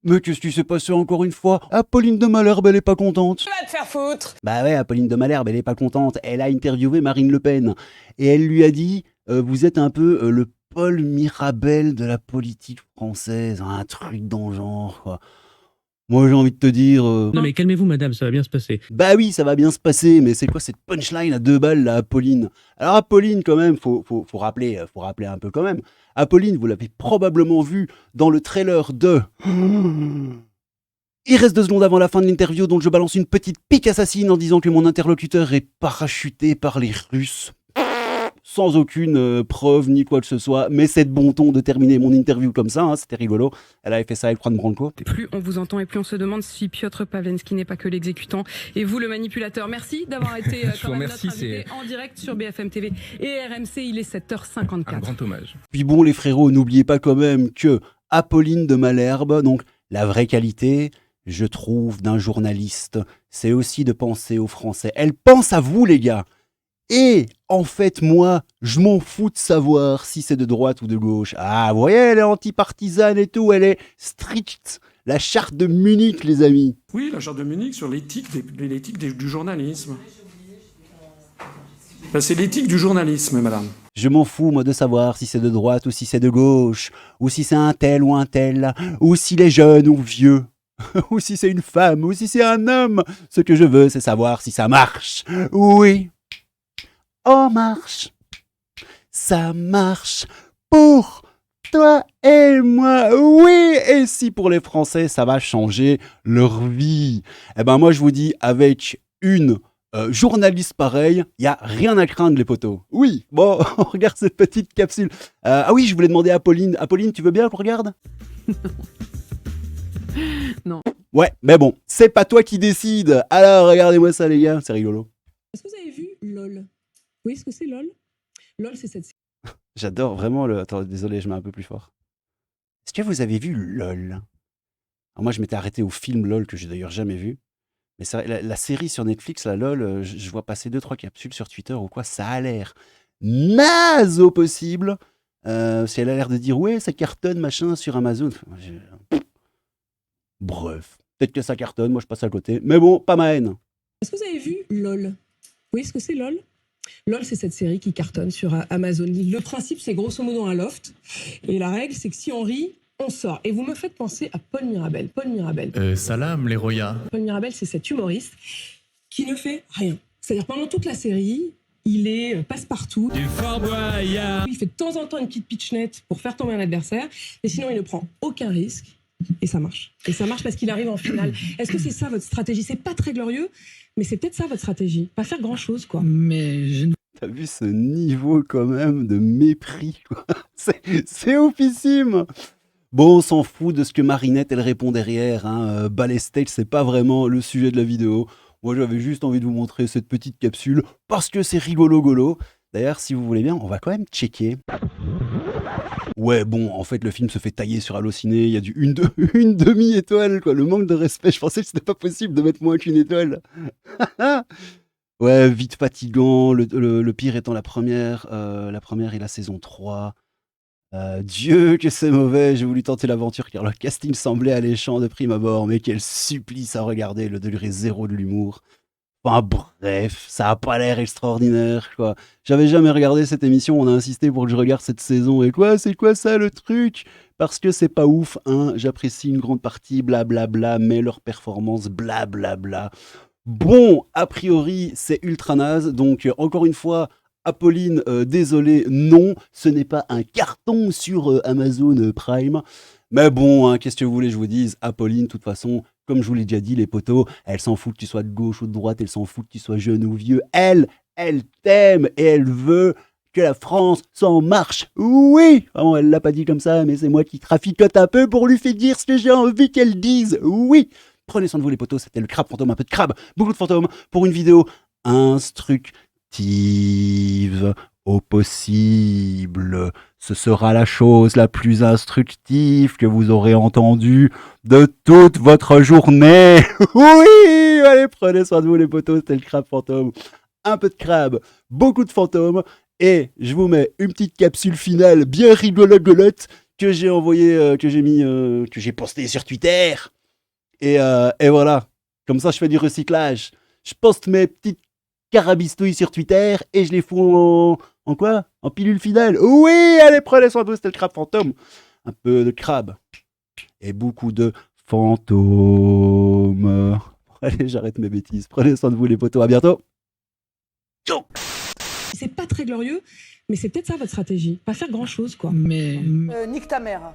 Mais qu'est-ce qui s'est passé encore une fois? Apolline de Malherbe, elle est pas contente. Va te faire foutre. Bah ouais, Apolline de Malherbe, elle est pas contente. Elle a interviewé Marine Le Pen. Et elle lui a dit, vous êtes un peu le Paul Mirabel de la politique française. Un truc dans le genre, quoi. Moi, j'ai envie de te dire... Non mais calmez-vous madame, ça va bien se passer. Bah oui, ça va bien se passer, mais c'est quoi cette punchline à 2 balles, là, Apolline? Alors Apolline, quand même, faut rappeler un peu quand même. Apolline, vous l'avez probablement vu dans le trailer de... Il reste 2 secondes avant la fin de l'interview, donc je balance une petite pique assassine en disant que mon interlocuteur est parachuté par les Russes. Sans aucune preuve ni quoi que ce soit, mais c'est de bon ton de terminer mon interview comme ça, hein, c'était rigolo. Elle avait fait ça avec Juan Branco. Plus on vous entend et plus on se demande si Piotr Pawlenski n'est pas que l'exécutant et vous le manipulateur. Merci d'avoir été quand même notre invité en direct sur BFM TV et RMC, il est 7h54. Un grand hommage. Puis bon les frérots, n'oubliez pas quand même que Apolline de Malherbe, donc la vraie qualité, je trouve, d'un journaliste, c'est aussi de penser aux Français. Elle pense à vous les gars. Et en fait, moi, je m'en fous de savoir si c'est de droite ou de gauche. Ah, vous voyez, elle est antipartisane et tout, elle est stricte. La charte de Munich, les amis. Oui, la charte de Munich sur l'éthique du journalisme. Ben, c'est l'éthique du journalisme, madame. Je m'en fous, moi, de savoir si c'est de droite ou si c'est de gauche, ou si c'est un tel ou un tel, ou s'il est jeune ou vieux, ou si c'est une femme, ou si c'est un homme. Ce que je veux, c'est savoir si ça marche. Oui. En marche, ça marche pour toi et moi, oui, et si pour les Français ça va changer leur vie, eh ben moi je vous dis, avec une journaliste pareille, il n'y a rien à craindre les potos. Oui, bon, on regarde cette petite capsule. Ah oui, je voulais demander à Apolline, tu veux bien qu'on regarde? Non. Ouais, mais bon, c'est pas toi qui décide, alors regardez-moi ça les gars, c'est rigolo. Est-ce que vous avez vu LOL? Vous voyez ce que c'est LOL? LOL, c'est cette... J'adore vraiment le... Attends, désolé, je mets un peu plus fort. Est-ce que vous avez vu LOL? Alors moi, je m'étais arrêté au film LOL, que j'ai d'ailleurs jamais vu. Mais ça, la série sur Netflix, la LOL, je vois passer 2-3 capsules sur Twitter ou quoi, ça a l'air naze au possible. Si elle a l'air de dire, ouais, ça cartonne, machin, sur Amazon. Bref, peut-être que ça cartonne, moi je passe à côté. Mais bon, pas ma haine. Est-ce que vous avez vu LOL? Vous voyez ce que c'est LOL? LOL, c'est cette série qui cartonne sur Amazon. Le principe, c'est grosso modo un loft. Et la règle, c'est que si on rit, on sort. Et vous me faites penser à Paul Mirabel. Paul Mirabel. Salam, les Roya. Paul Mirabel, c'est cet humoriste qui ne fait rien. C'est-à-dire, pendant toute la série, il est passe-partout. Du Fort Boyard. Il fait de temps en temps une petite pitchnette pour faire tomber un adversaire. Et sinon, il ne prend aucun risque. Et ça marche. Et ça marche parce qu'il arrive en finale. Est-ce que c'est ça votre stratégie? C'est pas très glorieux, mais c'est peut-être ça votre stratégie. Pas faire grand-chose, quoi. Mais je ne... T'as vu ce niveau quand même de mépris, quoi. C'est oufissime. Bon, on s'en fout de ce que Marinette, elle répond derrière. Hein. Ballet-Stage, c'est pas vraiment le sujet de la vidéo. Moi, j'avais juste envie de vous montrer cette petite capsule parce que c'est rigolo-golo. D'ailleurs, si vous voulez bien, on va quand même checker. Ouais, bon, en fait, le film se fait tailler sur Allociné. Il y a une demi-étoile, quoi. Le manque de respect, je pensais que c'était pas possible de mettre moins qu'une étoile. Ouais, vite fatigant. Le pire étant la première et la saison 3. Dieu, que c'est mauvais. J'ai voulu tenter l'aventure car le casting semblait alléchant de prime abord. Mais quel supplice à regarder, le degré zéro de l'humour. Enfin bref, ça a pas l'air extraordinaire, quoi. J'avais jamais regardé cette émission, on a insisté pour que je regarde cette saison. Et quoi, c'est quoi ça le truc? Parce que c'est pas ouf, hein. J'apprécie une grande partie, blablabla, mais leur performance, blablabla. Bon, a priori, c'est ultra naze. Donc, encore une fois, Apolline, désolé, non, ce n'est pas un carton sur Amazon Prime. Mais bon, hein, qu'est-ce que vous voulez que je vous dise? Apolline, de toute façon, comme je vous l'ai déjà dit, les potos, elle s'en fout que tu sois de gauche ou de droite, elle s'en fout que tu sois jeune ou vieux. Elle t'aime et elle veut que la France s'en marche. Oui, vraiment, elle l'a pas dit comme ça, mais c'est moi qui traficote un peu pour lui faire dire ce que j'ai envie qu'elle dise. Oui, prenez soin de vous les potos, c'était le crabe fantôme, un peu de crabe, beaucoup de fantômes, pour une vidéo instructive au possible. Ce sera la chose la plus instructive que vous aurez entendue de toute votre journée. Oui, allez, prenez soin de vous les potos, c'était le crabe fantôme. Un peu de crabe, beaucoup de fantômes, et je vous mets une petite capsule finale bien rigolote que j'ai envoyé, que j'ai posté sur Twitter. Et voilà. Comme ça, je fais du recyclage. Je poste mes petites carabistouilles sur Twitter et je les fous en quoi? En pilule fidèle. Oui, allez, prenez soin de vous, c'était le crabe fantôme. Un peu de crabe. Et beaucoup de fantômes. Allez, j'arrête mes bêtises. Prenez soin de vous, les potos. À bientôt. Ciao. C'est pas très glorieux, mais c'est peut-être ça votre stratégie. Pas faire grand-chose, quoi. Mais Nique ta mère.